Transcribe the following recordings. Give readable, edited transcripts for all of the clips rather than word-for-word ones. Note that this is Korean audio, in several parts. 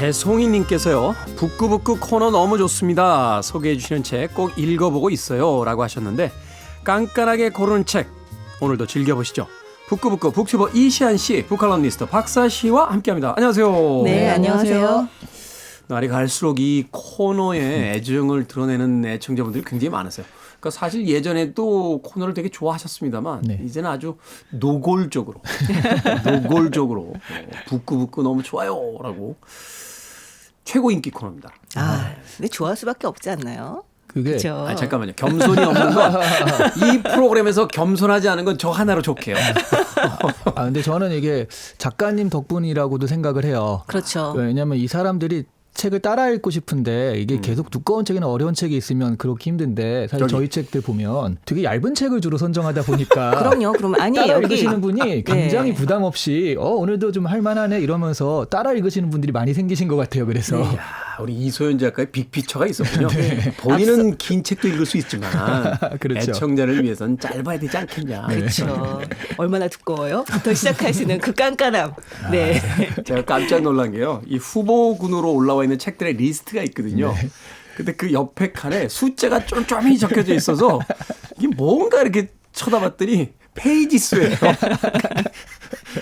배송이님께서요, 북구북구 코너 너무 좋습니다. 소개해 주시는 책 꼭 읽어보고 있어요 라고 하셨는데, 깐깐하게 고르는 책 오늘도 즐겨보시죠. 북구북구 북튜버 이시안씨, 북칼럼니스트 박사씨와 함께합니다. 안녕하세요. 네, 안녕하세요. 날이 갈수록 이 코너에 애정을 드러내는 애청자분들이 굉장히 많으세요. 그러니까 사실 예전에도 코너를 되게 좋아하셨습니다만, 네. 이제는 아주 노골적으로 북구북구 너무 좋아요 라고 최고 인기 코너입니다. 근데 좋아할 수밖에 없지 않나요? 그게 그렇죠. 잠깐만요. 겸손이 없는 건 이 프로그램에서 겸손하지 않은 건 저 하나로 좋게요. 근데 저는 이게 작가님 덕분이라고도 생각을 해요. 그렇죠. 왜냐하면 이 사람들이 책을 따라 읽고 싶은데 이게 계속 두꺼운 책이나 어려운 책이 있으면 그렇게 힘든데, 사실 저희 책들 보면 되게 얇은 책을 주로 선정하다 보니까 그럼요. 그럼 아니 따라 여기 읽으시는 분이 굉장히 네. 부담 없이 오늘도 좀 할만하네 이러면서 따라 읽으시는 분들이 많이 생기신 것 같아요. 그래서 네. 야, 우리 이소연 작가의 빅피처가 있었군요. 본인은 긴 책도 읽을 수 있지만 그렇죠. 애청자를 위해서는 짧아야 되지 않겠냐. 그렇죠. 얼마나 두꺼워요? 부터 시작하시는 그 깐깐함. 네. 제가 깜짝 놀란 게요. 이 후보군으로 올라와 있는 책들의 리스트가 있거든요. 네. 근데 그 옆에 칸에 숫자가 쫌쫌이 적혀져 있어서 이게 뭔가 이렇게 쳐다봤더니 페이지 수예요.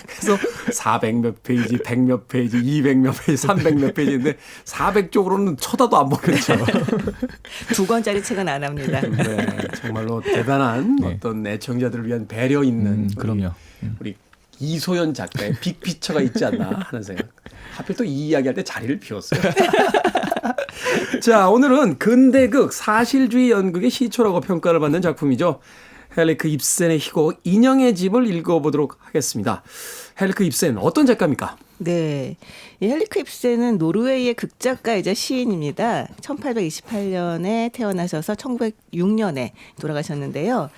그래서 400 몇 페이지, 100 몇 페이지, 200 몇 페이지, 300 몇 페이지인데 400쪽으로는 쳐다도 안 보겠죠. 2권짜리 책은 안 합니다. 네, 정말로 대단한 네. 어떤 애청자들을 위한 배려 있는 그럼요. 우리 이소연 작가의 빅피처가 있지 않나 하는 생각. 하필 또 이 이야기할 때 자리를 비웠어요. 자, 오늘은 근대극 사실주의 연극의 시초라고 평가를 받는 작품이죠. 헨리크 입센의 희곡 인형의 집을 읽어보도록 하겠습니다. 헨리크 입센 어떤 작가입니까? 네. 이 헨리크 입센은 노르웨이의 극작가이자 시인입니다. 1828년에 태어나셔서 1906년에 돌아가셨는데요.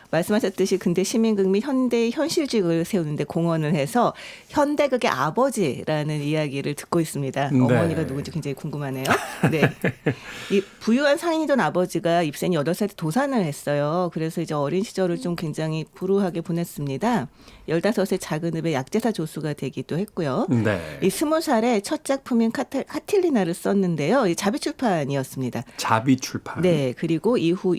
말씀하셨듯이 근대 시민극 및 현대의 현실주의를 세우는데 공헌을 해서 현대극의 아버지라는 이야기를 듣고 있습니다. 네. 어머니가 누군지 굉장히 궁금하네요. 네. 이 부유한 상인이던 아버지가 입센이 8살 때 도산을 했어요. 그래서 이제 어린 시절을 좀 굉장히 불우하게 보냈습니다. 15세 작은 읍의 약제사 조수가 되기도 했고요. 네. 이 20살에 첫 작품인 카틸리나를 썼는데요. 이 자비 출판이었습니다. 자비 출판. 네. 그리고 이후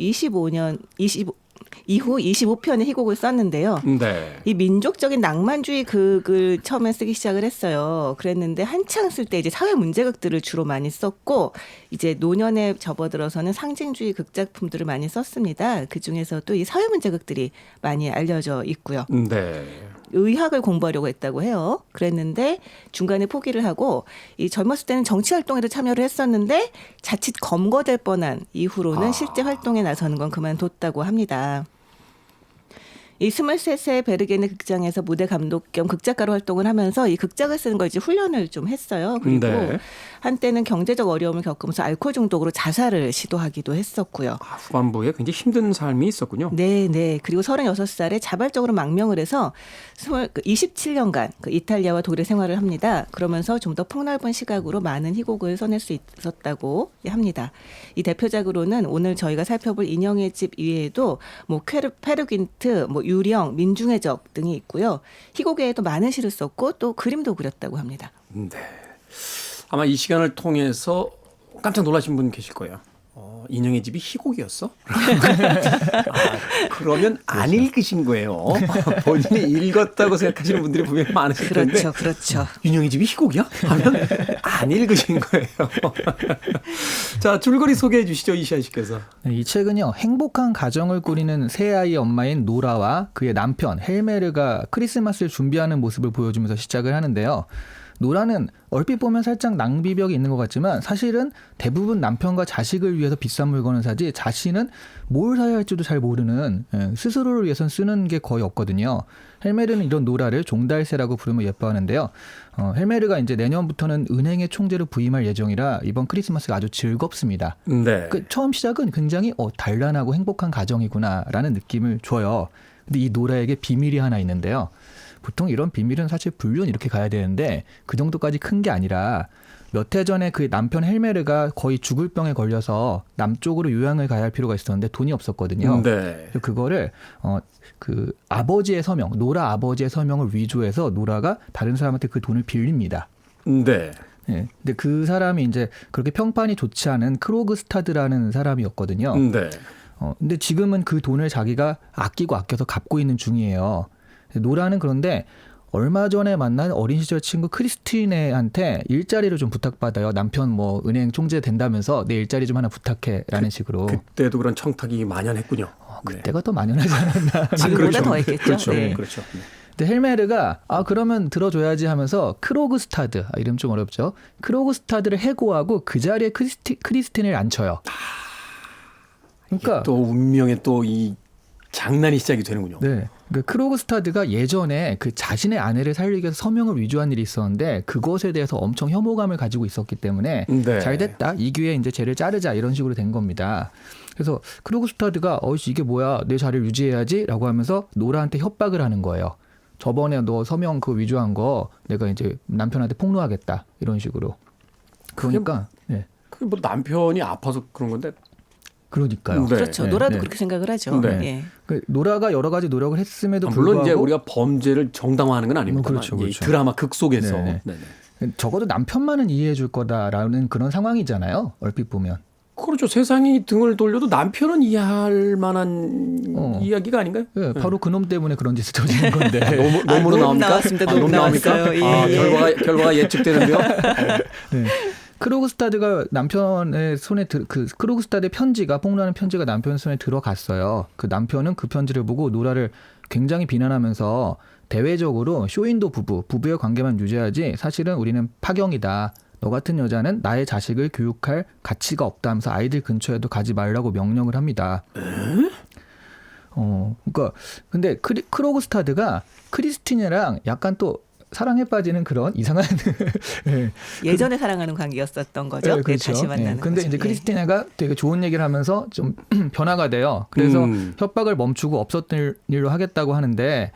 25편의 희곡을 썼는데요. 네. 이 민족적인 낭만주의 극을 처음에 쓰기 시작을 했어요. 그랬는데 한창 쓸 때 이제 사회 문제극들을 주로 많이 썼고, 이제 노년에 접어들어서는 상징주의 극작품들을 많이 썼습니다. 그 중에서도 이 사회 문제극들이 많이 알려져 있고요. 네. 의학을 공부하려고 했다고 해요. 그랬는데 중간에 포기를 하고, 이 젊었을 때는 정치 활동에도 참여를 했었는데 자칫 검거될 뻔한 이후로는 실제 활동에 나서는 건 그만뒀다고 합니다. 이 23세 베르게네 극장에서 무대 감독 겸 극작가로 활동을 하면서 이 극작을 쓰는 걸 이제 훈련을 좀 했어요. 그리고 네. 한때는 경제적 어려움을 겪으면서 알코올 중독으로 자살을 시도하기도 했었고요. 후반부에 굉장히 힘든 삶이 있었군요. 네. 그리고 36살에 자발적으로 망명을 해서 27년간 이탈리아와 독일에 생활을 합니다. 그러면서 좀 더 폭넓은 시각으로 많은 희곡을 써낼 수 있었다고 합니다. 이 대표작으로는 오늘 저희가 살펴볼 인형의 집 이외에도 뭐 페르긴트, 뭐 유령, 민중의 적 등이 있고요. 희곡에도 많은 시를 썼고 또 그림도 그렸다고 합니다. 네. 아마 이 시간을 통해서 깜짝 놀라신 분 계실 거예요. 인형의 집이 희곡이었어? 그러면 안 읽으신 거예요. 본인이 읽었다고 생각하시는 분들이 분명히 많으실 텐데. 그렇죠. 인형의 집이 희곡이야? 하면 안 읽으신 거예요. 자, 줄거리 소개해 주시죠, 이시안 씨께서. 네, 이 책은요, 행복한 가정을 꾸리는 새 아이의 엄마인 노라와 그의 남편 헬메르가 크리스마스를 준비하는 모습을 보여주면서 시작을 하는데요. 노라는 얼핏 보면 살짝 낭비벽이 있는 것 같지만 사실은 대부분 남편과 자식을 위해서 비싼 물건을 사지 자신은 뭘 사야 할지도 잘 모르는, 스스로를 위해선 쓰는 게 거의 없거든요. 헬메르는 이런 노라를 종달새라고 부르며 예뻐하는데요. 헬메르가 이제 내년부터는 은행의 총재로 부임할 예정이라 이번 크리스마스가 아주 즐겁습니다. 네. 처음 시작은 굉장히 단란하고 행복한 가정이구나라는 느낌을 줘요. 근데 이 노라에게 비밀이 하나 있는데요. 보통 이런 비밀은 사실 불륜 이렇게 가야 되는데 그 정도까지 큰 게 아니라 몇 해 전에 그 남편 헬메르가 거의 죽을 병에 걸려서 남쪽으로 요양을 가야 할 필요가 있었는데 돈이 없었거든요. 네. 그래서 그거를 그 아버지의 서명, 노라 아버지의 서명을 위조해서 노라가 다른 사람한테 그 돈을 빌립니다. 네. 예. 근데 그 사람이 이제 그렇게 평판이 좋지 않은 크로그스타드라는 사람이었거든요. 네. 근데 지금은 그 돈을 자기가 아끼고 아껴서 갚고 있는 중이에요. 노라는 그런데 얼마 전에 만난 어린 시절 친구 크리스티네한테 일자리를 좀 부탁받아요. 남편 뭐 은행 총재 된다면서 내 일자리 좀 하나 부탁해라는 식으로. 그때도 그런 청탁이 만연했군요. 그때가 더 만연하지 않았나. 지금보다 더 했겠죠. 그렇죠. 네. 그렇죠. 네. 근데 헬메르가 그러면 들어줘야지 하면서 크로그스타드, 이름 좀 어렵죠. 크로그스타드를 해고하고 그 자리에 크리스틴을 앉혀요. 그러니까 또 운명의 또 이 장난이 시작이 되는군요. 네. 그러니까 크로그스타드가 예전에 그 자신의 아내를 살리기 위해서 서명을 위조한 일이 있었는데 그것에 대해서 엄청 혐오감을 가지고 있었기 때문에 네. 잘 됐다. 이 기회에 이제 쟤를 자르자 이런 식으로 된 겁니다. 그래서 크로그스타드가 이게 뭐야 내 자리를 유지해야지라고 하면서 노라한테 협박을 하는 거예요. 저번에 너 서명 그 위조한 거 내가 이제 남편한테 폭로하겠다 이런 식으로. 그러니까 네. 그게 뭐 남편이 아파서 그런 건데. 그러니까요. 네. 그렇죠. 네, 노라도 네. 그렇게 생각을 하죠. 네. 예. 그 노라가 여러 가지 노력을 했음에도 물론 불구하고 이제 우리가 범죄를 정당화하는 건 아닙니다만 그렇죠, 그렇죠. 이 드라마 극 속에서 네, 네네. 적어도 남편만은 이해해 줄 거다라는 그런 상황이잖아요. 얼핏 보면. 그렇죠. 세상이 등을 돌려도 남편은 이해할 만한 이야기가 아닌가요? 네, 바로 그놈 때문에 그런 짓을 저지른 건데. 놈으로 놈 나옵니까? 나왔습니다. 놈 나옵니까? 나왔어요. 예. 결과가 예측되는데요. 네. 크로그스타드가 남편의 손에 그 크로그스타드의 편지가 폭로하는 편지가 남편 손에 들어갔어요. 그 남편은 그 편지를 보고 노라를 굉장히 비난하면서 대외적으로 쇼윈도 부부의 관계만 유지하지 사실은 우리는 파경이다. 너 같은 여자는 나의 자식을 교육할 가치가 없다 하면서 아이들 근처에도 가지 말라고 명령을 합니다. 그러니까 근데 크로그스타드가 크리스티네랑 약간 또 사랑에 빠지는 그런 이상한 네. 예전에 사랑하는 관계였었던 거죠. 네, 그렇죠. 다시 만나는 네. 근데 거죠. 이제 예. 크리스티나가 되게 좋은 얘기를 하면서 좀 변화가 돼요. 그래서 협박을 멈추고 없었던 일로 하겠다고 하는데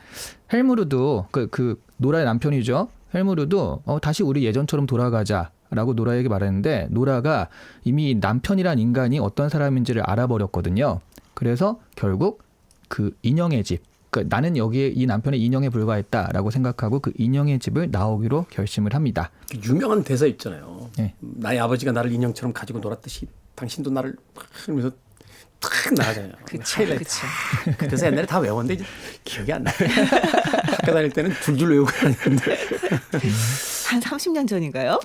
헬무르도 그 노라의 남편이죠. 헬무르도 다시 우리 예전처럼 돌아가자라고 노라에게 말했는데 노라가 이미 남편이란 인간이 어떤 사람인지를 알아버렸거든요. 그래서 결국 그 인형의 집 그러니까 나는 여기에 이 남편의 인형에 불과했다라고 생각하고 그 인형의 집을 나오기로 결심을 합니다. 유명한 대사 있잖아요. 네. 나의 아버지가 나를 인형처럼 가지고 놀았듯이 당신도 나를 하면서 탁 나가잖아요. 그쵸, 그쵸. 그 대사 옛날에 다 외웠는데 이제 기억이 안 나요. 학교 다닐 때는 줄줄 외우고 다녔는데. 한 30년 전인가요?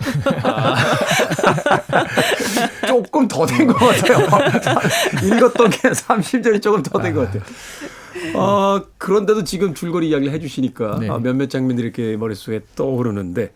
조금 더 된 것 같아요. 읽었던 게 30년이 조금 더 된 것 같아요. 그런데도 지금 줄거리 이야기를 해주시니까 네. 몇몇 장면들이 이렇게 머릿속에 떠오르는데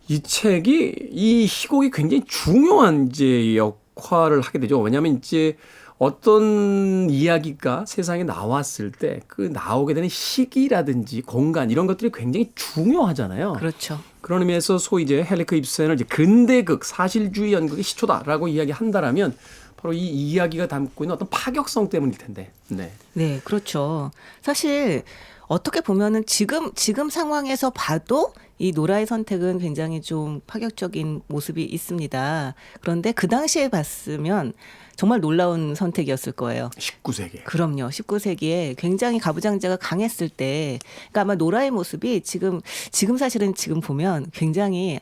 이 책이 이 희곡이 굉장히 중요한 이제 역할을 하게 되죠. 왜냐하면 이제 어떤 이야기가 세상에 나왔을 때 그 나오게 되는 시기라든지 공간 이런 것들이 굉장히 중요하잖아요. 그렇죠. 그런 의미에서 소위 이제 헬리크 입센을 이제 근대극 사실주의 연극의 시초다라고 이야기한다라면 바로 이 이야기가 담고 있는 어떤 파격성 때문일 텐데. 네. 네, 그렇죠. 사실 어떻게 보면은 지금 상황에서 봐도 이 노라의 선택은 굉장히 좀 파격적인 모습이 있습니다. 그런데 그 당시에 봤으면 정말 놀라운 선택이었을 거예요. 19세기. 그럼요. 19세기에 굉장히 가부장제가 강했을 때, 그러니까 아마 노라의 모습이 지금 사실은 지금 보면 굉장히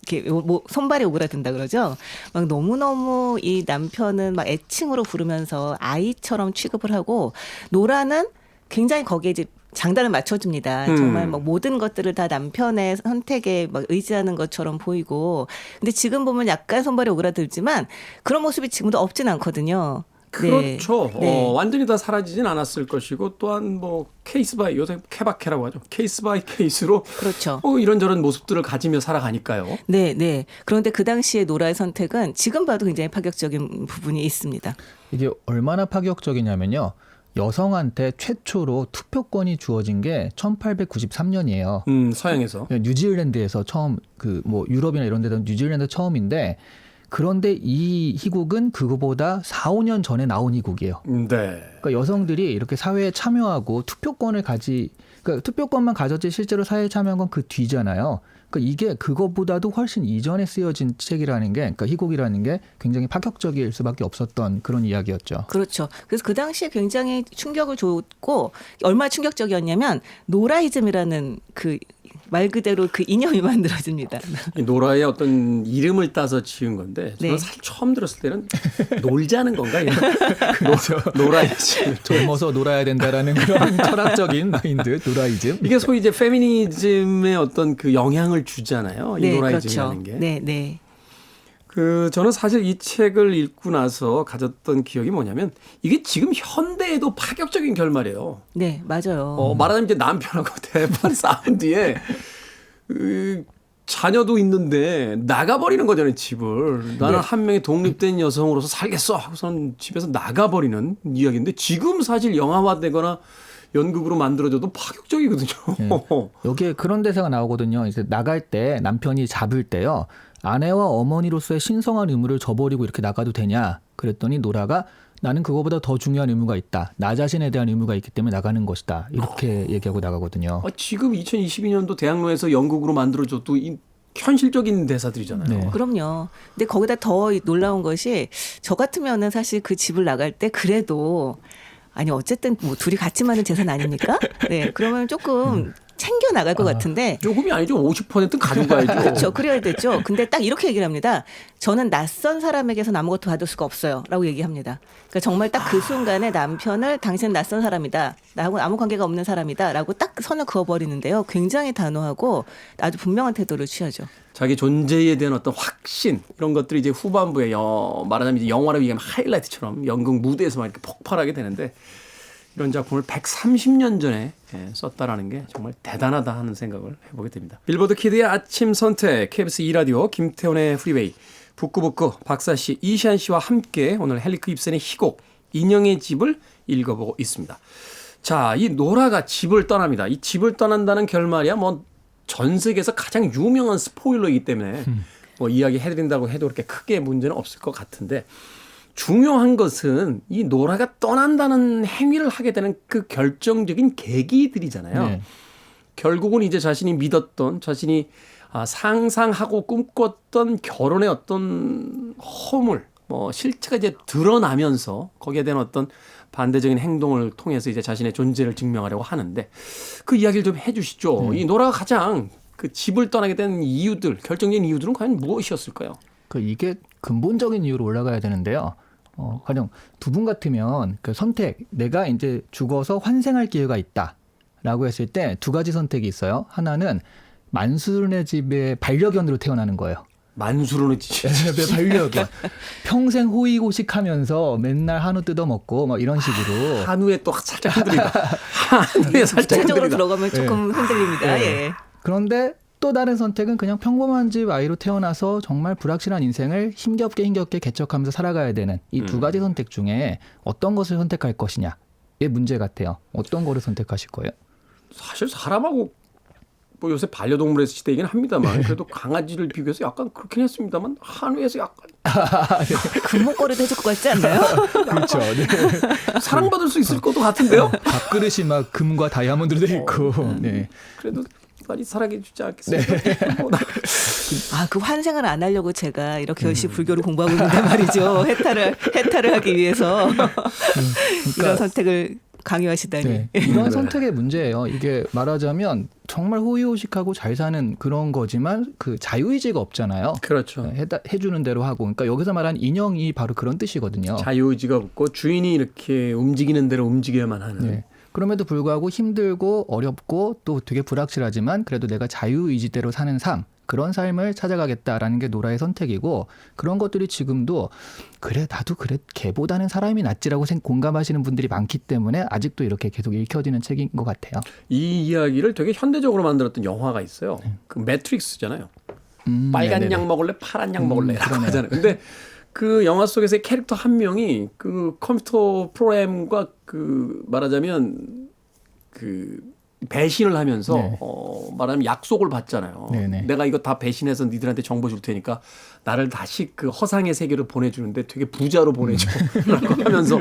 이렇게 뭐 손발이 오그라든다 그러죠. 막 너무너무 이 남편은 막 애칭으로 부르면서 아이처럼 취급을 하고 노라는 굉장히 거기에 이제 장단을 맞춰줍니다. 정말 뭐 모든 것들을 다 남편의 선택에 막 의지하는 것처럼 보이고. 근데 지금 보면 약간 손발이 오그라들지만 그런 모습이 지금도 없진 않거든요. 그렇죠. 네. 완전히 다 사라지진 않았을 것이고 또한 뭐 케이스 바이 요새 케바케라고 하죠. 케이스 바이 케이스로 그렇죠. 이런저런 모습들을 가지며 살아가니까요. 네, 네. 그런데 그 당시에 노라의 선택은 지금 봐도 굉장히 파격적인 부분이 있습니다. 이게 얼마나 파격적이냐면요. 여성한테 최초로 투표권이 주어진 게 1893년이에요. 서양에서. 뉴질랜드에서 처음 뭐 유럽이나 이런 데는 뉴질랜드 처음인데 그런데 이 희곡은 그거보다 4, 5년 전에 나온 희곡이에요. 네. 그러니까 여성들이 이렇게 사회에 참여하고 투표권을 그러니까 투표권만 가졌지 실제로 사회에 참여한 건 그 뒤잖아요. 그러니까 이게 그것보다도 훨씬 이전에 쓰여진 책이라는 게, 그러니까 희곡이라는 게 굉장히 파격적일 수밖에 없었던 그런 이야기였죠. 그렇죠. 그래서 그 당시에 굉장히 충격을 줬고 얼마나 충격적이었냐면 노라이즘이라는 그 말 그대로 그 이념이 만들어집니다. 이 노라의 어떤 이름을 따서 지은 건데 저는 네. 사실 처음 들었을 때는 놀자는 건가 이런 노라이즘. 젊어서 놀아야 된다라는 그런 철학적인 마인드, 노라이즘. 이게 소위 이제 페미니즘의 어떤 그 영향을 주잖아요. 이 네, 노라이즘이라는 그렇죠. 게. 네, 네. 저는 사실 이 책을 읽고 나서 가졌던 기억이 뭐냐면 이게 지금 현대에도 파격적인 결말이에요. 네, 맞아요. 말하자면 이제 남편하고 대판 싸운 뒤에 자녀도 있는데 나가버리는 거잖아요, 집을. 나는 네. 한 명의 독립된 여성으로서 살겠어 하고서는 집에서 나가버리는 이야기인데 지금 사실 영화화되거나 연극으로 만들어져도 파격적이거든요. 네. 여기에 그런 대사가 나오거든요. 이제 나갈 때 남편이 잡을 때요. 아내와 어머니로서의 신성한 의무를 저버리고 이렇게 나가도 되냐? 그랬더니 노라가 나는 그거보다 더 중요한 의무가 있다. 나 자신에 대한 의무가 있기 때문에 나가는 것이다. 이렇게 얘기하고 나가거든요. 지금 2022년도 대학로에서 연극으로 만들어져도 현실적인 대사들이잖아요. 네. 그럼요. 근데 거기다 더 놀라운 것이 저 같으면은 사실 그 집을 나갈 때 그래도 아니 어쨌든 뭐 둘이 같이 많은 재산 아닙니까? 네, 그러면 조금 챙겨 나갈 것 같은데. 조금이 아니죠. 50%는 가져가야죠. 그렇죠. 그래야 되죠. 근데 딱 이렇게 얘기를 합니다. 저는 낯선 사람에게서 아무것도 받을 수가 없어요. 라고 얘기합니다. 그러니까 정말 딱 그 순간에 남편을 당신은 낯선 사람이다. 나하고 아무 관계가 없는 사람이다. 라고 딱 선을 그어버리는데요. 굉장히 단호하고 아주 분명한 태도를 취하죠. 자기 존재에 대한 어떤 확신 이런 것들이 이제 후반부에 말하자면 이제 영화로 얘기하면 하이라이트처럼 연극 무대에서만 이렇게 폭발하게 되는데 이런 작품을 130년 전에 썼다라는 게 정말 대단하다 하는 생각을 해보게 됩니다. 빌보드 키드의 아침 선택, KBS 2라디오, 김태훈의 프리웨이, 북구북구 박사씨, 이시안씨와 함께 오늘 헬리크 입센의 희곡, 인형의 집을 읽어보고 있습니다. 자, 이 노라가 집을 떠납니다. 이 집을 떠난다는 결말이야 뭐 전 세계에서 가장 유명한 스포일러이기 때문에 뭐 이야기 해드린다고 해도 그렇게 크게 문제는 없을 것 같은데 중요한 것은 이 노라가 떠난다는 행위를 하게 되는 그 결정적인 계기들이잖아요. 네. 결국은 이제 자신이 믿었던, 자신이 상상하고 꿈꿨던 결혼의 어떤 허물, 뭐 실체가 이제 드러나면서 거기에 대한 어떤 반대적인 행동을 통해서 이제 자신의 존재를 증명하려고 하는데 그 이야기를 좀 해주시죠. 이 노라가 가장 그 집을 떠나게 된 이유들, 결정적인 이유들은 과연 무엇이었을까요? 이게 근본적인 이유로 올라가야 되는데요. 가령 두 분 같으면 그 선택, 내가 이제 죽어서 환생할 기회가 있다라고 했을 때 두 가지 선택이 있어요. 하나는 만수르네 집의 반려견으로 태어나는 거예요. 만수르네 집. 반려견. 평생 호의호식하면서 맨날 한우 뜯어먹고 뭐 이런 식으로. 한우에 또 살짝 흔들린다. 한우에 살짝 구체적으로 흔들린다. 들어가면 조금 흔들립니다. 예. 그런데 또 다른 선택은 그냥 평범한 집 아이로 태어나서 정말 불확실한 인생을 힘겹게 개척하면서 살아가야 되는 이 두 가지 선택 중에 어떤 것을 선택할 것이냐의 문제 같아요. 어떤 거를 선택하실 거예요? 사실 사람하고 뭐 요새 반려동물의 시대이긴 합니다만 그래도 강아지를 비교해서 약간 그렇긴 했습니다만 한우에서 약간 금목걸이도 해줄 것 같지 않나요? 그렇죠. 네. 사랑받을 수 있을 것도 같은데요. 밥그릇이 막 금과 다이아몬드로 돼 있고. 네. 그래도 많이 사랑해 주지 않겠습니까? 그 환생을 안 하려고 제가 이렇게 열심히 불교를 공부하고 있는데 말이죠. 해탈을 하기 위해서 이런 선택을 강요하시다니. 네. 이런 선택의 문제예요. 이게 말하자면 정말 호의호식하고 잘 사는 그런 거지만 그 자유의지가 없잖아요. 그렇죠. 해주는 대로 하고. 그러니까 여기서 말한 인형이 바로 그런 뜻이거든요. 자유의지가 없고 주인이 이렇게 움직이는 대로 움직여야만 하는. 네. 그럼에도 불구하고 힘들고 어렵고 또 되게 불확실하지만 그래도 내가 자유의지대로 사는 삶, 그런 삶을 찾아가겠다라는 게 노라의 선택이고 그런 것들이 지금도 그래 나도 그래 걔보다는 사람이 낫지라고 공감하시는 분들이 많기 때문에 아직도 이렇게 계속 읽혀지는 책인 것 같아요. 이 이야기를 되게 현대적으로 만들었던 영화가 있어요. 그 매트릭스잖아요. 빨간 네네네. 양 먹을래, 파란 양 먹을래 라고 그러네요. 하잖아요. 근데 그 영화 속에서의 캐릭터 한 명이 그 컴퓨터 프로그램과 그 말하자면 그 배신을 하면서 네. 말하자면 약속을 받잖아요. 네네. 내가 이거 다 배신해서 니들한테 정보 줄 테니까 나를 다시 그 허상의 세계로 보내주는데 되게 부자로 보내줘라고 하면서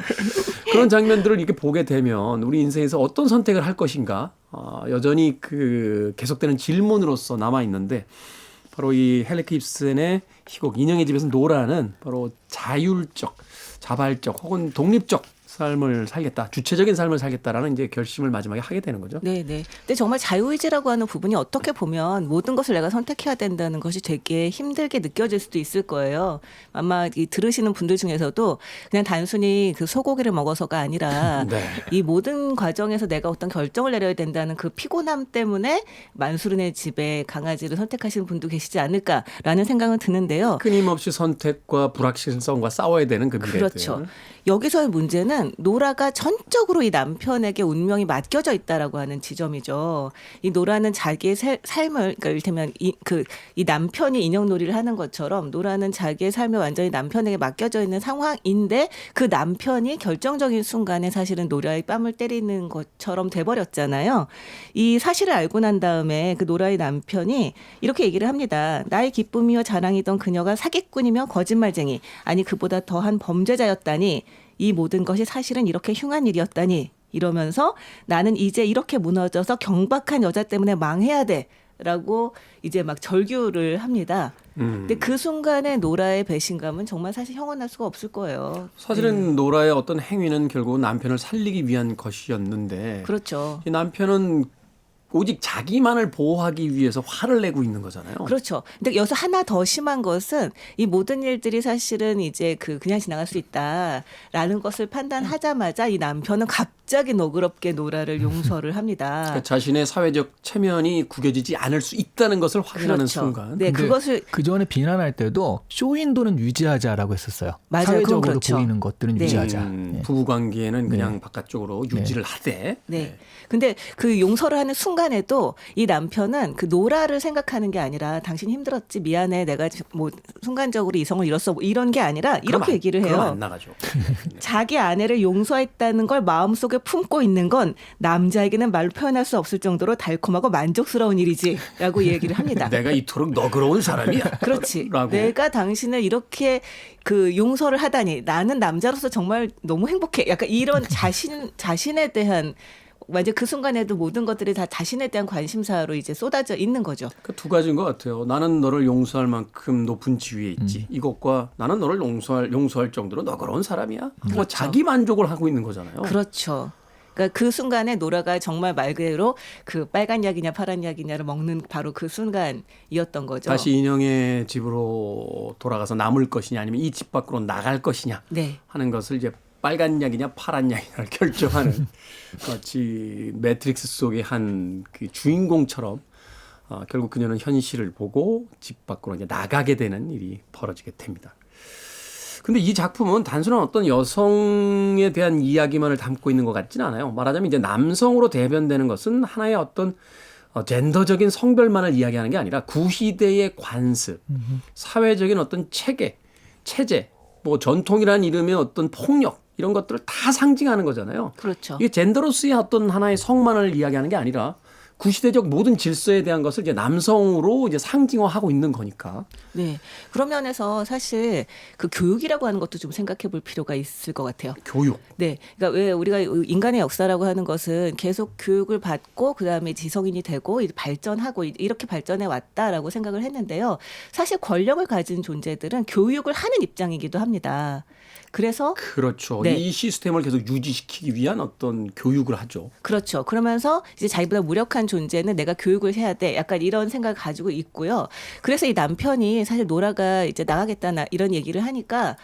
그런 장면들을 이렇게 보게 되면 우리 인생에서 어떤 선택을 할 것인가 여전히 그 계속되는 질문으로서 남아 있는데 바로 이 헬레크 입센의 희곡 인형의 집에서 노라는 바로 자율적, 자발적 혹은 독립적 삶을 살겠다, 주체적인 삶을 살겠다라는 이제 결심을 마지막에 하게 되는 거죠. 네, 네. 근데 정말 자유의지라고 하는 부분이 어떻게 보면 모든 것을 내가 선택해야 된다는 것이 되게 힘들게 느껴질 수도 있을 거예요. 아마 이 들으시는 분들 중에서도 그냥 단순히 그 소고기를 먹어서가 아니라 네. 이 모든 과정에서 내가 어떤 결정을 내려야 된다는 그 피곤함 때문에 만수르네 집에 강아지를 선택하시는 분도 계시지 않을까라는 생각은 드는데요. 끊임없이 선택과 불확실성과 싸워야 되는 그 미래들. 그렇죠. 여기서의 문제는 노라가 전적으로 이 남편에게 운명이 맡겨져 있다라고 하는 지점이죠. 이 노라는 자기의 삶을, 그러니까 이를테면 이 남편이 인형놀이를 하는 것처럼 노라는 자기의 삶을 완전히 남편에게 맡겨져 있는 상황인데 그 남편이 결정적인 순간에 사실은 노라의 뺨을 때리는 것처럼 돼버렸잖아요. 이 사실을 알고 난 다음에 그 노라의 남편이 이렇게 얘기를 합니다. 나의 기쁨이며 자랑이던 그녀가 사기꾼이며 거짓말쟁이, 아니 그보다 더한 범죄자였다니, 이 모든 것이 사실은 이렇게 흉한 일이었다니, 이러면서 나는 이제 이렇게 무너져서 경박한 여자 때문에 망해야 돼 라고 이제 막 절규를 합니다. 근데 그 순간에 노라의 배신감은 정말 사실 형언할 수가 없을 거예요. 사실은 노라의 어떤 행위는 결국 남편을 살리기 위한 것이었는데 그렇죠. 이 남편은 오직 자기만을 보호하기 위해서 화를 내고 있는 거잖아요. 그렇죠. 근데 여기서 하나 더 심한 것은 이 모든 일들이 사실은 이제 그냥 지나갈 수 있다라는 것을 판단하자마자 이 남편은 갑자기 너그럽게 노라를 용서를 합니다. 그러니까 자신의 사회적 체면이 구겨지지 않을 수 있다는 것을 확인하는 그렇죠. 순간. 네, 그것을 그 전에 비난할 때도 쇼윈도는 유지하자라고 했었어요. 맞아요. 사회적으로 그건 그렇죠. 보이는 것들은 네. 유지하자. 예. 부부 관계는 그냥 네. 바깥쪽으로 유지를 하되. 네. 근데 그 용서를 하는 순간에도 이 남편은 그 노라를 생각하는 게 아니라 당신 힘들었지 미안해 내가 뭐 순간적으로 이성을 잃었어 뭐 이런 게 아니라 이렇게 얘기를 그럼 해요. 안 나가죠. 자기 아내를 용서했다는 걸 마음속에 품고 있는 건 남자에게는 말로 표현할 수 없을 정도로 달콤하고 만족스러운 일이지라고 얘기를 합니다. 내가 이토록 너그러운 사람이야. 그렇지. 라고. 내가 당신을 이렇게 그 용서를 하다니 나는 남자로서 정말 너무 행복해. 약간 이런 자신에 대한 완전 그 순간에도 모든 것들이 다 자신에 대한 관심사로 이제 쏟아져 있는 거죠. 그 두 가지인 것 같아요. 나는 너를 용서할 만큼 높은 지위에 있지. 이것과 나는 너를 용서할 정도로 너그러운 사람이야. 뭐 자기 만족을 하고 있는 거잖아요. 그렇죠. 그러니까 그 순간에 노라가 정말 말 그대로 그 빨간 약이냐 파란 약이냐를 먹는 바로 그 순간이었던 거죠. 다시 인형의 집으로 돌아가서 남을 것이냐 아니면 이 집 밖으로 나갈 것이냐 네. 하는 것을 이제 빨간 약이냐 파란 약이냐를 결정하는 마치 매트릭스 속의 한 그 주인공처럼 결국 그녀는 현실을 보고 집 밖으로 이제 나가게 되는 일이 벌어지게 됩니다. 근데 이 작품은 단순한 어떤 여성에 대한 이야기만을 담고 있는 것 같지는 않아요. 말하자면 이제 남성으로 대변되는 것은 하나의 어떤 젠더적인 성별만을 이야기하는 게 아니라 구시대의 관습, 사회적인 어떤 체제, 뭐 전통이라는 이름의 어떤 폭력 이런 것들을 다 상징하는 거잖아요. 그렇죠. 이게 젠더로서의 어떤 하나의 성만을 이야기하는 게 아니라 구시대적 모든 질서에 대한 것을 이제 남성으로 이제 상징화하고 있는 거니까. 네. 그런 면에서 사실 그 교육이라고 하는 것도 좀 생각해 볼 필요가 있을 것 같아요. 교육. 네. 그러니까 왜 우리가 인간의 역사라고 하는 것은 계속 교육을 받고 그다음에 지성인이 되고 이제 발전하고 이렇게 발전해 왔다라고 생각을 했는데요. 사실 권력을 가진 존재들은 교육을 하는 입장이기도 합니다. 그래서 그렇죠. 네. 이 시스템을 계속 유지시키기 위한 어떤 교육을 하죠. 그렇죠. 그러면서 이제 자기보다 무력한 존재는 내가 교육을 해야 돼. 약간 이런 생각을 가지고 있고요. 그래서 이 남편이 사실 노라가 이제 나가겠다 이런 얘기를 하니까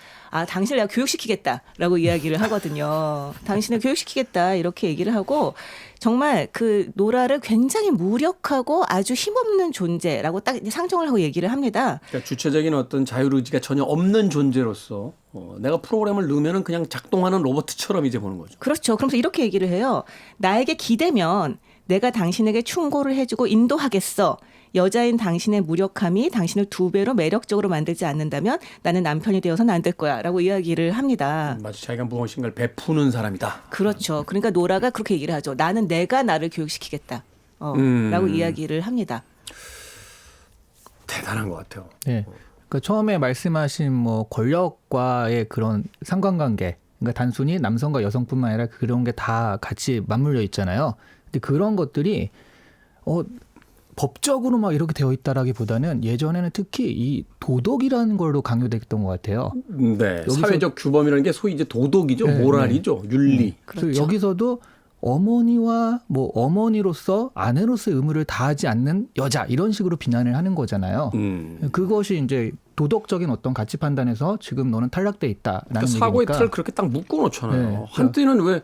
당신을 내가 교육시키겠다라고 이야기를 하거든요. 당신을 교육시키겠다 이렇게 얘기를 하고 정말 그 노라를 굉장히 무력하고 아주 힘없는 존재라고 딱 상정을 하고 얘기를 합니다. 그러니까 주체적인 어떤 자율의지가 전혀 없는 존재로서 내가 프로그램을 넣으면 그냥 작동하는 로봇처럼 이제 보는 거죠. 그렇죠. 그러면서 이렇게 얘기를 해요. 나에게 기대면 내가 당신에게 충고를 해주고 인도하겠어. 여자인 당신의 무력함이 당신을 2배로 매력적으로 만들지 않는다면 나는 남편이 되어서는 안 될 거야 라고 이야기를 합니다. 마치 자기가 무엇인가를 베푸는 사람이다. 그렇죠. 그러니까 노라가 그렇게 얘기를 하죠. 나는 내가 나를 교육시키겠다 라고 이야기를 합니다. 대단한 것 같아요. 네. 그러니까 처음에 말씀하신 뭐 권력과의 그런 상관관계, 그러니까 단순히 남성과 여성뿐만 아니라 그런 게 다 같이 맞물려 있잖아요. 근데 그런 것들이 법적으로 막 이렇게 되어 있다라기보다는 예전에는 특히 이 도덕이라는 걸로 강요됐던 것 같아요. 네. 사회적 규범이라는 게 소위 이제 도덕이죠. 네, 모랄이죠. 윤리. 그래서 그렇죠. 여기서도 어머니와 뭐 어머니로서 아내로서의 의무를 다하지 않는 여자 이런 식으로 비난을 하는 거잖아요. 그것이 이제 도덕적인 어떤 가치 판단에서 지금 너는 탈락돼 있다라는 그러니까 사고의 얘기니까. 틀을 그렇게 딱 묶어 놓잖아요. 네. 한때는 왜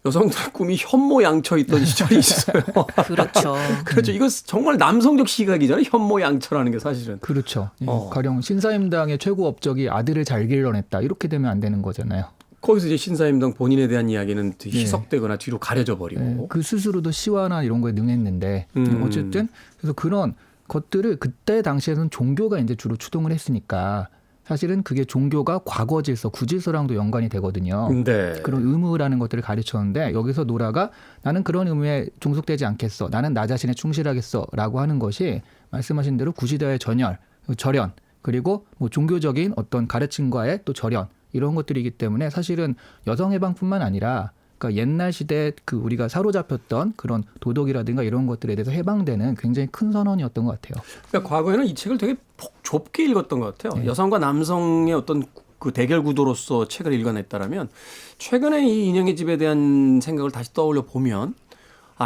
여성들의 꿈이 현모양처 있던 시절이 있어요. 그렇죠. 그렇죠. 이거 정말 남성적 시각이잖아요. 현모양처라는 게 사실은. 그렇죠. 가령 신사임당의 최고 업적이 아들을 잘 길러냈다 이렇게 되면 안 되는 거잖아요. 거기서 이제 신사임당 본인에 대한 이야기는 희석되거나 뒤로 가려져 버리고. 네, 그 스스로도 시와나 이런 거에 능했는데 어쨌든 그래서 그런 것들을 그때 당시에는 종교가 이제 주로 추동을 했으니까 사실은 그게 종교가 과거 질서, 구질서랑도 연관이 되거든요. 네. 그런 의무라는 것들을 가르쳤는데 여기서 노라가 나는 그런 의무에 종속되지 않겠어. 나는 나 자신에 충실하겠어라고 하는 것이 말씀하신 대로 구시대의 전열, 절연 그리고 뭐 종교적인 어떤 가르침과의 또 절연 이런 것들이기 때문에 사실은 여성 해방뿐만 아니라 그러니까 옛날 시대 그 우리가 사로잡혔던 그런 도덕이라든가 이런 것들에 대해서 해방되는 굉장히 큰 선언이었던 것 같아요. 그러니까 과거에는 이 책을 되게 좁게 읽었던 것 같아요. 네. 여성과 남성의 어떤 그 대결 구도로서 책을 읽어냈다라면 최근에 이 인형의 집에 대한 생각을 다시 떠올려 보면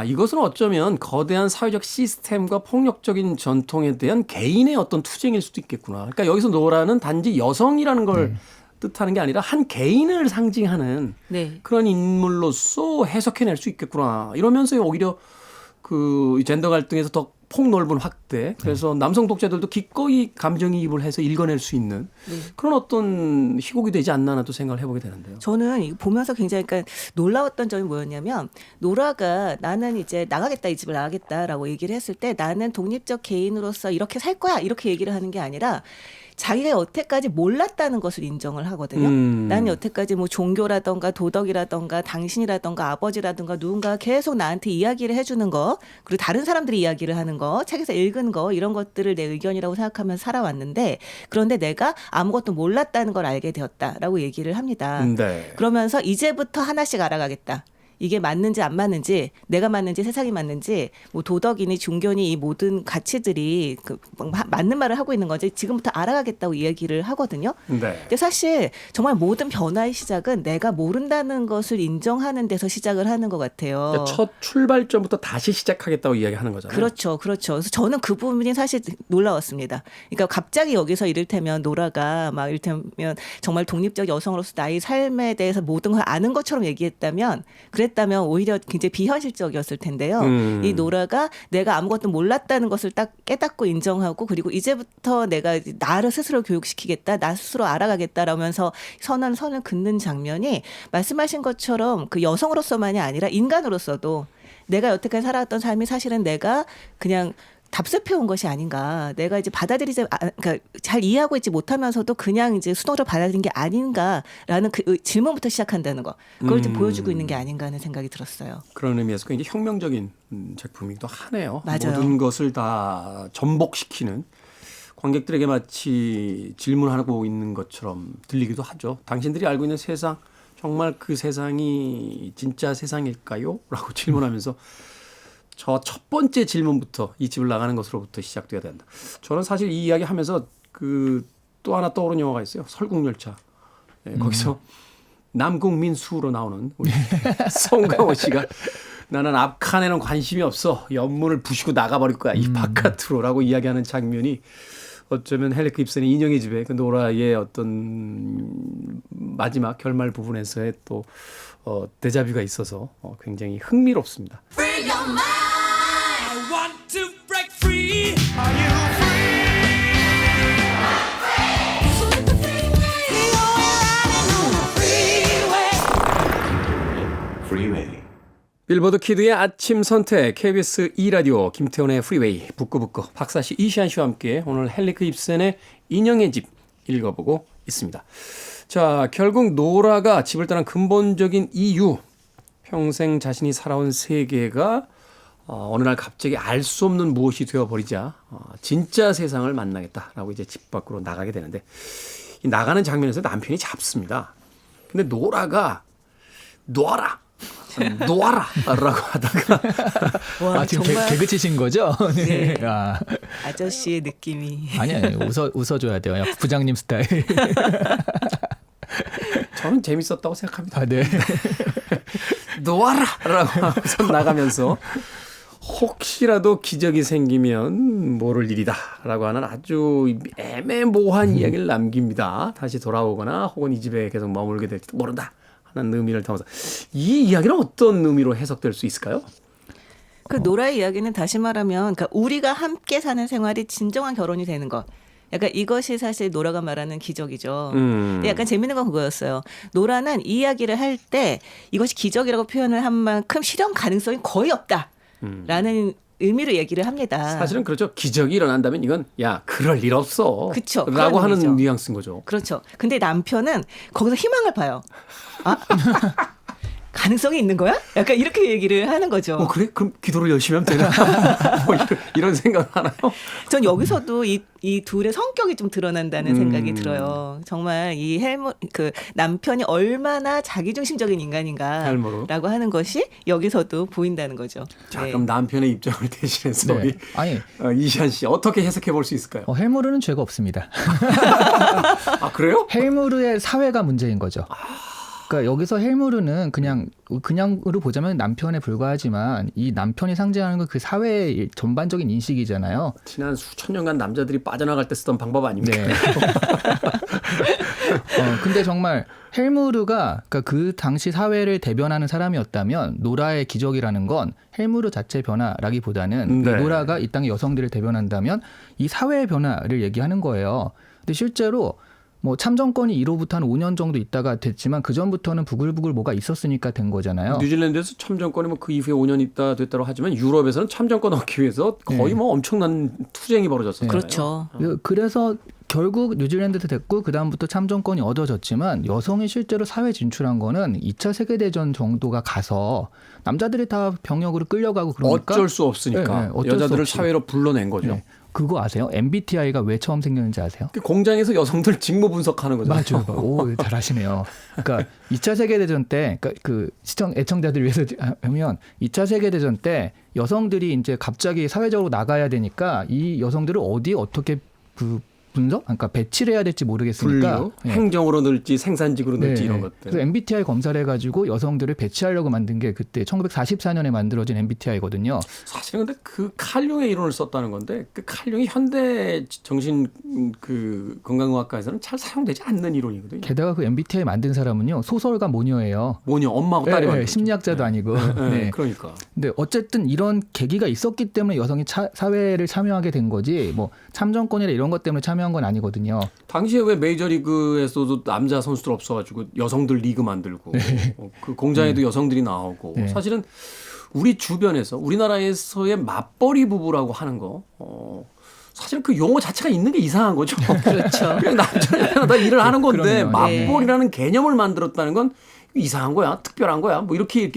이것은 어쩌면 거대한 사회적 시스템과 폭력적인 전통에 대한 개인의 어떤 투쟁일 수도 있겠구나. 그러니까 여기서 노라는 단지 여성이라는 걸 뜻하는 게 아니라 한 개인을 상징하는 네. 그런 인물로서 해석해낼 수 있겠구나. 이러면서 오히려 그 젠더 갈등에서 더 폭넓은 확대. 그래서 남성 독자들도 기꺼이 감정이입을 해서 읽어낼 수 있는 그런 어떤 희곡이 되지 않나 또 생각을 해보게 되는데요. 저는 이거 보면서 굉장히 그러니까 놀라웠던 점이 뭐였냐면 노라가 나는 이제 나가겠다 이 집을 나가겠다라고 얘기를 했을 때 나는 독립적 개인으로서 이렇게 살 거야 이렇게 얘기를 하는 게 아니라 자기가 여태까지 몰랐다는 것을 인정을 하거든요. 나는 여태까지 뭐 종교라던가 도덕이라던가 당신이라던가 아버지라던가 누군가 계속 나한테 이야기를 해주는 거 그리고 다른 사람들이 이야기를 하는 거 책에서 읽은 거 이런 것들을 내 의견이라고 생각하면서 살아왔는데 그런데 내가 아무것도 몰랐다는 걸 알게 되었다라고 얘기를 합니다. 네. 그러면서 이제부터 하나씩 알아가겠다. 이게 맞는지 안 맞는지 내가 맞는지 세상이 맞는지 뭐 도덕이니 종교니 이 모든 가치들이 맞는 말을 하고 있는 건지 지금부터 알아가겠다고 이야기를 하거든요. 네. 근데 사실 정말 모든 변화의 시작은 내가 모른다는 것을 인정하는 데서 시작을 하는 것 같아요. 그러니까 첫 출발점부터 다시 시작하겠다고 이야기하는 거잖아요. 그렇죠. 그렇죠. 그래서 저는 그 부분이 사실 놀라웠습니다. 그러니까 갑자기 여기서 이를테면 노라가 막 이를테면 정말 독립적 여성으로서 나의 삶에 대해서 모든 걸 아는 것처럼 얘기했다면 그랬다면 오히려 굉장히 비현실적이었을 텐데요. 이 노라가 내가 아무것도 몰랐다는 것을 딱 깨닫고 인정하고 그리고 이제부터 내가 나를 스스로 교육시키겠다. 나 스스로 알아가겠다라면서 선을 긋는 장면이 말씀하신 것처럼 그 여성으로서만이 아니라 인간으로서도 내가 여태까지 살아왔던 삶이 사실은 내가 그냥 답습해온 것이 아닌가. 내가 이제 그러니까 잘 이해하고 있지 못하면서도 그냥 이제 수동적으로 받아들인 게 아닌가라는 그 질문부터 시작한다는 거. 그걸 좀 보여주고 있는 게 아닌가 하는 생각이 들었어요. 그런 의미에서 굉장히 혁명적인 작품이기도 하네요. 맞아요. 모든 것을 다 전복시키는 관객들에게 마치 질문하고 있는 것처럼 들리기도 하죠. 당신들이 알고 있는 세상 정말 그 세상이 진짜 세상일까요? 라고 질문하면서 저 첫 번째 질문부터 이 집을 나가는 것으로부터 시작돼야 된다. 저는 사실 이 이야기 하면서 그 또 하나 떠오른 영화가 있어요. 설국열차. 네, 거기서 남궁민 수로 나오는 우리 송강호 씨가 나는 앞칸에는 관심이 없어. 옆문을 부시고 나가버릴 거야. 이 바깥으로라고 이야기하는 장면이 어쩌면 헬리크 입슨의 인형의 집에 그 노라의 어떤 마지막 결말 부분에서의 또 데자뷰가 있어서 굉장히 흥미롭습니다. Free your mind. I want to break free. Are you free? I'm free. Freeway. 빌보드 키드의 아침 선택 KBS 2라디오 김태훈의 프리웨이 북구북구 박사씨 이시안 씨와 함께 오늘 헬리크 입센의 인형의 집 읽어보고 있습니다. 자, 결국 노라가 집을 떠난 근본적인 이유 평생 자신이 살아온 세계가 어느 날 갑자기 알 수 없는 무엇이 되어버리자 진짜 세상을 만나겠다라고 이제 집 밖으로 나가게 되는데 이 나가는 장면에서 남편이 잡습니다. 근데 노라가 놔라 놓아라라고 하다가 와, 지금 정말 개그 치신 거죠? 네. 아, 아저씨의 느낌이. 아니 웃어줘야 돼요. 약간 부장님 스타일. 저는 재밌었다고 생각합니다. 아, 네. 놓아라라고 하고서 나가면서 혹시라도 기적이 생기면 모를 일이다라고 하는 아주 애매모호한 이야기를 남깁니다. 다시 돌아오거나 혹은 이 집에 계속 머물게 될지도 모른다 하는 의미를 담아서 이 이야기는 어떤 의미로 해석될 수 있을까요? 그 노라의 이야기는 다시 말하면 그러니까 우리가 함께 사는 생활이 진정한 결혼이 되는 것. 약간 이것이 사실 노라가 말하는 기적이죠. 근데 약간 재밌는 건 그거였어요. 노라는 이 이야기를 할 때 이것이 기적이라고 표현을 한 만큼 실현 가능성이 거의 없다라는 의미로 얘기를 합니다. 사실은 그렇죠. 기적이 일어난다면 이건 야 그럴 일 없어. 그쵸, 라고 그런 하는 의미죠. 뉘앙스인 거죠. 그렇죠. 근데 남편은 거기서 희망을 봐요. 아, 가능성이 있는 거야? 약간 이렇게 얘기를 하는 거죠. 그래? 그럼 기도를 열심히 하면 되나? 뭐 이런 생각 하나요? 전 여기서도 이 둘의 성격이 좀 드러난다는 생각이 들어요. 정말 이 그 남편이 얼마나 자기중심적인 인간인가라고 헬무르. 하는 것이 여기서도 보인다는 거죠. 자, 네. 그럼 남편의 입장을 대신해서 네. 우리 아니 이시안 씨 어떻게 해석해 볼 수 있을까요? 헬무르는 죄가 없습니다. 아 그래요? 헬무르의 사회가 문제인 거죠. 그러니까 여기서 헬무르는 그냥으로 보자면 남편에 불과하지만 이 남편이 상징하는 건 그 사회의 전반적인 인식이잖아요. 지난 수천 년간 남자들이 빠져나갈 때 쓰던 방법 아닙니까? 네. 근데 정말 헬무르가 그러니까 그 당시 사회를 대변하는 사람이었다면 노라의 기적이라는 건 헬무르 자체 변화라기보다는 네. 노라가 이 땅의 여성들을 대변한다면 이 사회의 변화를 얘기하는 거예요. 근데 실제로 뭐 참정권이 이로부터 한 5년 정도 있다가 됐지만 그 전부터는 부글부글 뭐가 있었으니까 된 거잖아요. 뉴질랜드에서 참정권이 뭐 그 이후에 5년 있다 됐다고 하지만 유럽에서는 참정권 얻기 위해서 거의 네. 뭐 엄청난 투쟁이 벌어졌어요. 그렇죠. 그래서 결국 뉴질랜드도 됐고 그다음부터 참정권이 얻어졌지만 여성이 실제로 사회 진출한 거는 2차 세계대전 정도가 가서 남자들이 다 병역으로 끌려가고 그러니까 어쩔 수 없으니까 네, 네, 어쩔 수 여자들을 없이. 사회로 불러낸 거죠. 네. 그거 아세요? MBTI가 왜 처음 생겼는지 아세요? 그 공장에서 여성들 직무 분석하는 거죠. 맞아요. 오, 잘하시네요. 그러니까 2차 세계대전 때, 그러니까 그 애청자들 위해서 하면 2차 세계대전 때 여성들이 이제 갑자기 사회적으로 나가야 되니까 이 여성들을 어디에 어떻게 분석? 그러니까 배치를 해야 될지 모르겠으니까 분류, 네. 행정으로 넣을지 생산직으로 넣을지 네. 이런 것들. 그래서 MBTI 검사를 해가지고 여성들을 배치하려고 만든 게 그때 1944년에 만들어진 MBTI거든요. 사실은 근데 그 칼융의 이론을 썼다는 건데 그 칼융이 현대 정신 그 건강의학과에서는 잘 사용되지 않는 이론이거든요. 게다가 그 MBTI 만든 사람은요 소설가 모녀예요. 뭐냐 엄마하고 딸이 만든 심리학자도 아니고. 네. 그러니까 근데 어쨌든 이런 계기가 있었기 때문에 여성이 사회를 참여하게 된 거지 뭐 참정권이나 이런 것 때문에 참여한 건 아니거든요. 당시에 왜 메이저리그에서도 남자 선수들 없어가지고 여성들 리그 만들고 그 공장에도 여성들이 나오고 네. 사실은 우리 주변에서 우리나라에서의 맞벌이 부부라고 하는 거 사실 그 용어 자체가 있는 게 이상한 거죠. 그렇죠. 그냥 남자랑 다 일을 하는 건데 그러네요. 맞벌이라는 개념을 만들었다는 건 이상한 거야, 특별한 거야, 뭐 이렇게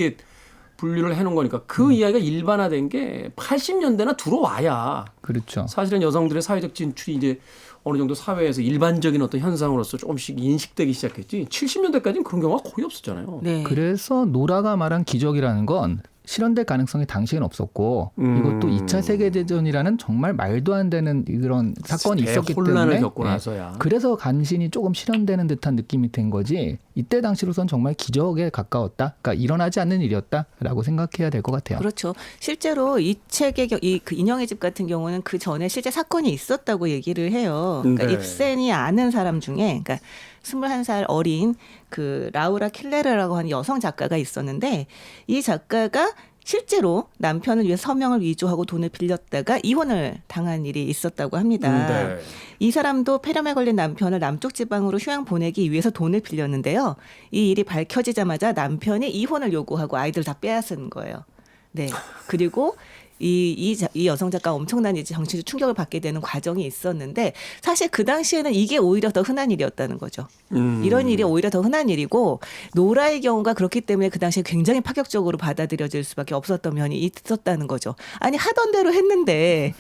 분류를 해놓은 거니까 그 이야기가 일반화된 게 80년대나 들어와야 그렇죠. 사실은 여성들의 사회적 진출이 이제 어느 정도 사회에서 일반적인 어떤 현상으로서 조금씩 인식되기 시작했지 70년대까지는 그런 경우가 거의 없었잖아요. 네. 그래서 노라가 말한 기적이라는 건 실현될 가능성이 당시엔 없었고 이것도 2차 세계대전이라는 정말 말도 안 되는 이런 사건이 있었기 혼란을 때문에 겪고 예, 나서야. 그래서 간신히 조금 실현되는 듯한 느낌이 된 거지 이때 당시로선 정말 기적에 가까웠다. 그러니까 일어나지 않는 일이었다라고 생각해야 될 것 같아요. 그렇죠. 실제로 이 책의 그 인형의 집 같은 경우는 그 전에 실제 사건이 있었다고 얘기를 해요. 그러니까 네. 입센이 아는 사람 중에 그러니까 21살 어린 그 라우라 킬레르라고 하는 여성 작가가 있었는데 이 작가가 실제로 남편을 위해 서명을 위조하고 돈을 빌렸다가 이혼을 당한 일이 있었다고 합니다. 네. 이 사람도 폐렴에 걸린 남편을 남쪽 지방으로 휴양 보내기 위해서 돈을 빌렸는데요. 이 일이 밝혀지자마자 남편이 이혼을 요구하고 아이들 다 빼앗은 거예요. 네. 그리고 이 여성 작가가 엄청난 이제 정치적 충격을 받게 되는 과정이 있었는데 사실 그 당시에는 이게 오히려 더 흔한 일이었다는 거죠. 이런 일이 오히려 더 흔한 일이고 노라의 경우가 그렇기 때문에 그 당시에 굉장히 파격적으로 받아들여질 수밖에 없었던 면이 있었다는 거죠. 아니 하던 대로 했는데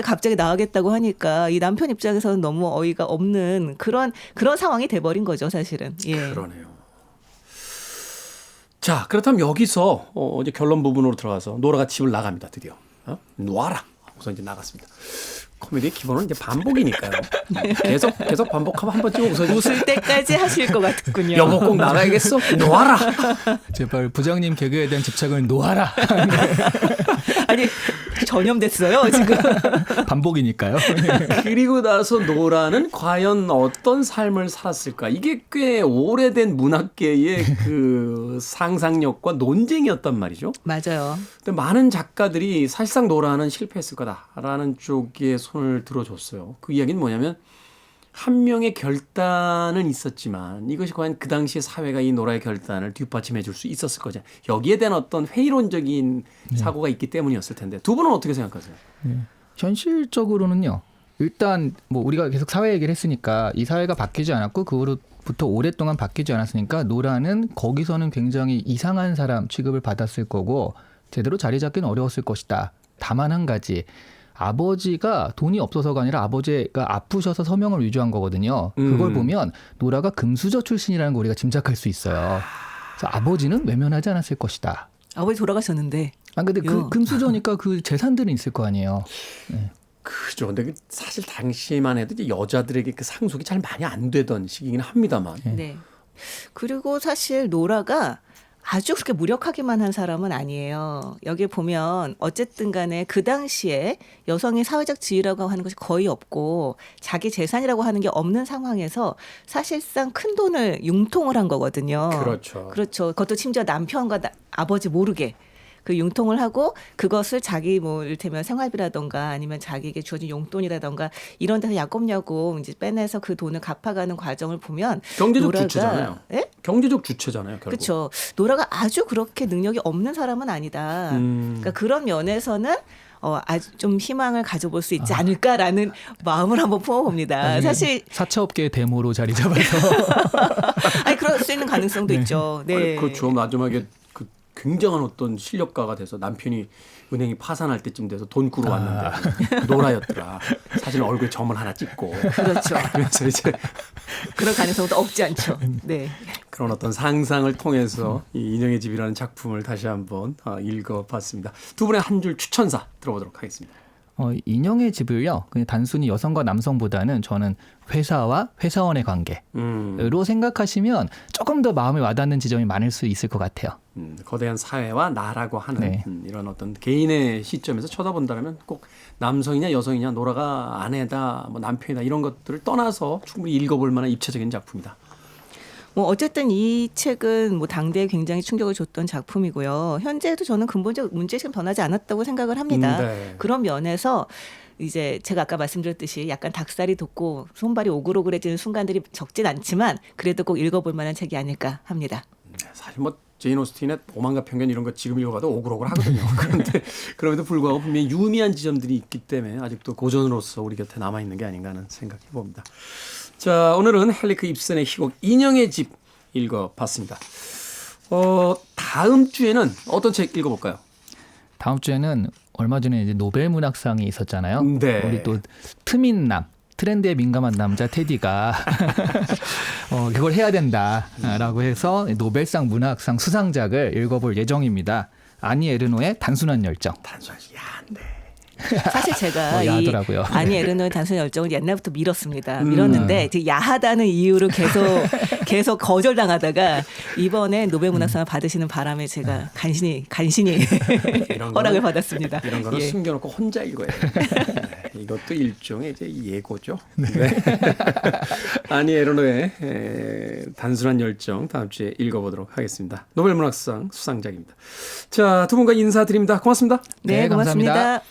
갑자기 나가겠다고 하니까 이 남편 입장에서는 너무 어이가 없는 그런 상황이 돼버린 거죠, 사실은. 예. 그러네요. 자, 그렇다면 여기서 이제 결론 부분으로 들어가서 노라가 집을 나갑니다. 드디어. 놔라. 하고서 이제 나갔습니다. 코미디의 기본은 이제 반복이니까요. 계속 반복하면 한 번쯤 웃어주세요. 웃을 때까지 하실 것 같군요. 여보 꼭 나가야겠어. 놓아라. 제발 부장님 개그에 대한 집착을 놓아라. 아니 전염됐어요 지금. 반복이니까요. 그리고 나서 노라는 과연 어떤 삶을 살았을까? 이게 꽤 오래된 문학계의 그 상상력과 논쟁이었단 말이죠. 맞아요. 근데 많은 작가들이 사실상 노라는 실패했을 거다라는 쪽에 손을 들어줬어요. 그 이야기는 뭐냐면 한 명의 결단은 있었지만 이것이 과연 그 당시의 사회가 이 노라의 결단을 뒷받침해 줄 수 있었을 거냐. 여기에 대한 어떤 회의론적인 사고가 있기 때문이었을 텐데 두 분은 어떻게 생각하세요? 현실적으로는요. 일단 뭐 우리가 계속 사회 얘기를 했으니까 이 사회가 바뀌지 않았고 그 후로부터 오랫동안 바뀌지 않았으니까 노라는 거기서는 굉장히 이상한 사람 취급을 받았을 거고 제대로 자리 잡기는 어려웠을 것이다. 다만 한 가지. 아버지가 돈이 없어서가 아니라 아버지가 아프셔서 서명을 위조한 거거든요. 그걸 보면 노라가 금수저 출신이라는 걸 우리가 짐작할 수 있어요. 그래서 아버지는 외면하지 않았을 것이다. 아버지 돌아가셨는데. 아 근데 그 금수저니까 그 재산들은 있을 거 아니에요. 네. 그죠. 근데 사실 당시만 해도 이제 여자들에게 그 상속이 잘 많이 안 되던 시기긴 합니다만. 네. 그리고 사실 노라가 아주 그렇게 무력하기만 한 사람은 아니에요. 여기 보면 어쨌든 간에 그 당시에 여성의 사회적 지위라고 하는 것이 거의 없고 자기 재산이라고 하는 게 없는 상황에서 사실상 큰 돈을 융통을 한 거거든요. 그렇죠. 그렇죠. 그것도 심지어 남편과 아버지 모르게. 그 융통을 하고 그것을 자기 뭐 이를테면 생활비라던가 아니면 자기에게 주어진 용돈이라던가 이런 데서 야곱야곱 이제 빼내서 그 돈을 갚아가는 과정을 보면 경제적 노라가- 주체잖아요. 예? 경제적 주체잖아요. 결국. 그렇죠. 노라가 아주 그렇게 능력이 없는 사람은 아니다. 그러니까 그런 면에서는 아주 좀 희망을 가져볼 수 있지 않을까라는 마음을 한번 품어봅니다. 사실 사채업계의 데모로 자리 잡아서 아니 그럴 수 있는 가능성도 있죠. 네. 아니, 그렇죠. 마지막에 그 굉장한 어떤 실력가가 돼서 남편이 은행이 파산할 때쯤 돼서 돈 꾸러 왔는데 노라였더라. 사실 얼굴에 점을 하나 찍고. 그렇죠. 그래서 이제 그런 가능성도 없지 않죠. 네. 그런 어떤 상상을 통해서 이 인형의 집이라는 작품을 다시 한번 읽어봤습니다. 두 분의 한 줄 추천사 들어보도록 하겠습니다. 인형의 집을요. 그냥 단순히 여성과 남성보다는 저는 회사와 회사원의 관계로 생각하시면 조금 더 마음에 와닿는 지점이 많을 수 있을 것 같아요. 거대한 사회와 나라고 하는 네. 이런 어떤 개인의 시점에서 쳐다본다면 꼭 남성이냐 여성이냐 노라가 아내다 뭐 남편이다 이런 것들을 떠나서 충분히 읽어볼 만한 입체적인 작품이다. 뭐 어쨌든 이 책은 뭐 당대에 굉장히 충격을 줬던 작품이고요. 현재도 저는 근본적 문제식은 변하지 않았다고 생각을 합니다. 네. 그런 면에서 이제 제가 아까 말씀드렸듯이 약간 닭살이 돋고 손발이 오글오글해지는 순간들이 적진 않지만 그래도 꼭 읽어볼 만한 책이 아닐까 합니다. 사실 뭐 제인 오스틴의 오만과 편견 이런 거 지금 읽어봐도 오글오글 하거든요. 그런데 그럼에도 불구하고 분명히 유미한 지점들이 있기 때문에 아직도 고전으로서 우리 곁에 남아있는 게 아닌가 하는 생각해 봅니다. 자, 오늘은 헨리크 입센의 희곡 인형의 집 읽어봤습니다. 다음 주에는 어떤 책 읽어볼까요? 다음 주에는 얼마 전에 이제 노벨 문학상이 있었잖아요. 네. 우리 또 트민남, 트렌드에 민감한 남자 테디가 그걸 해야 된다라고 해서 노벨상 문학상 수상작을 읽어볼 예정입니다. 아니 에르노의 단순한 열정. 단순하지. 야, 네. 사실 제가 이 야하더라고요. 아니 에르노의 단순한 열정을 옛날부터 밀었습니다. 밀었는데 이제 야하다는 이유로 계속 거절당하다가 이번에 노벨 문학상을 받으시는 바람에 제가 간신히 이런 허락을 거는- 받았습니다. 이런 거는 예. 숨겨놓고 혼자 읽어야 돼요. 네, 이것도 일종의 이제 예고죠. 네. 아니 에르노의 단순한 열정 다음 주에 읽어보도록 하겠습니다. 노벨 문학상 수상작입니다. 자, 두 분과 인사드립니다. 고맙습니다. 네, 네, 고맙습니다. 감사합니다.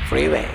Freeway.